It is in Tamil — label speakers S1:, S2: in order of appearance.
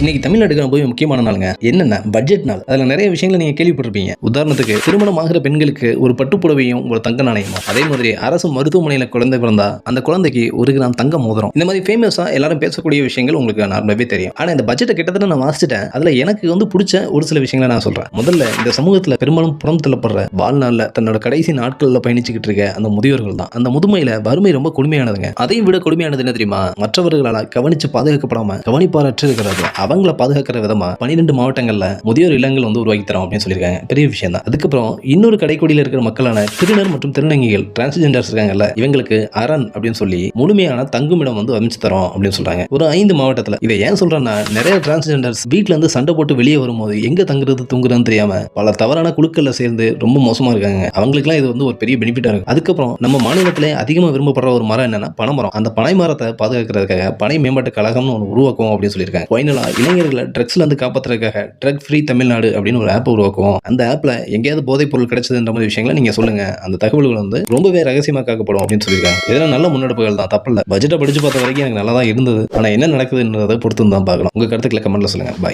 S1: இன்னைக்கு தமிழ்நாட்டுக்கு ரொம்ப முக்கியமான நாளுங்க. என்னன்னா பட்ஜெட் நாள். அதுல நிறைய விஷயங்களை நீங்க கேள்விப்பட்டிருப்பீங்க. உதாரணத்துக்கு திருமணம் ஆகிற பெண்களுக்கு ஒரு பட்டுப்புடவையும் ஒரு தங்க நாணயமும், அதே மாதிரி அரசு மருத்துவமனையில குழந்தை பிறந்தா அந்த குழந்தைக்கு 1 கிராம் தங்க மோதிரம். இந்த மாதிரி ஃபேமஸா எல்லாரும் பேசக்கூடிய விஷயங்கள் உங்களுக்கு நார்மலாவே தெரியும். ஆனா இந்த பட்ஜெட்டை கிட்டத்தட்ட நான் வாசிச்சிட்டேன். அதுல எனக்கு பிடிச்ச ஒரு சில விஷயங்களை நான் சொல்றேன். முதல்ல இந்த சமூகத்துல பெரும்பாலும் புறம் தள்ளப்படுற வாழ்நாள்ல தன்னோட கடைசி நாட்கள்ல பயணிச்சுக்கிட்டு இருக்க அந்த முதியோர்கள் தான். அந்த முதுமையில வறுமை ரொம்ப கொடுமையானதுங்க. அதையும் விட கொடுமையானது என்ன தெரியுமா? மற்றவர்களால் கவனிச்சு பாதுகாக்கப்படாம கவனிப்பாரற்று இருக்கிறது. அவங்கள பாதுகாக்கிற விதமா 12 மாவட்டங்கள்ல முதியோர் இல்லங்கள் உருவாக்கி தரோம் அப்படின்னு சொல்லியிருக்காங்க. பெரிய விஷயம் தான். அதுக்கப்புறம் இன்னொரு கடைக்கோடியில் இருக்கிற மக்களான திருநர் மற்றும் திருநங்கைகள் டிரான்ஸ்ஜெண்டர்ஸ் இருக்காங்கல்ல, இவங்களுக்கு அரண் அப்படின்னு சொல்லி முழுமையான தங்குமிடம் அமைச்சு தரோம் அப்படின்னு சொல்றாங்க. ஒரு 5 மாவட்டத்துல. இதை ஏன் சொல்றேன்னா, நிறைய டிரான்ஸ்ஜெண்டர்ஸ் வீட்டுல இருந்து சண்டை போட்டு வெளியே வரும்போது எங்க தங்குறது தூங்குறதுன்னு தெரியாம பல தவறான குழுக்கள்ல சேர்ந்து ரொம்ப மோசமா இருக்காங்க. அவங்களுக்குலாம் இது ஒரு பெரிய பெனிஃபிட்டா இருக்கு. அதுக்கப்புறம் நம்ம மாநிலத்திலே அதிகமா விரும்பப்படுற ஒரு மரம் என்னன்னா பனைமரம். அந்த பனை மரத்தை பாதுகாக்கிறதுக்காக பனை மேம்பாட்டு கழகம்னு ஒன்று உருவாக்குவோம் அப்படின்னு சொல்லியிருக்காங்க. ஃபைனலா இளைஞர்களை ட்ரக்ஸ்ல இருந்து காப்பாற்றுறதுக்காக ட்ரக் ஃப்ரீ தமிழ்நாடு அப்படின்னு ஒரு ஆப் உருவாக்குவோம். அந்த ஆப்ல எங்கேயாவது போதைப் பொருள் கிடைச்சதுன்ற மாதிரி விஷயங்களை நீங்க சொல்லுங்க. அந்த தகவல்கள் ரொம்பவே ரகசியமா காக்கப்படும் அப்படின்னு சொல்லியிருக்காங்க. இதெல்லாம் நல்ல முன்னெடுப்புகள் தான், தப்பில்ல. பட்ஜெட்டை படிச்சு பார்த்த வரைக்கும் எனக்கு நல்லா தான் இருந்தது. ஆனா என்ன நடக்குதுன்றதை பொறுத்து தான் பார்க்கணும். உங்க கருத்துக்களை கமெண்ட்ல சொல்லுங்க. பாய்.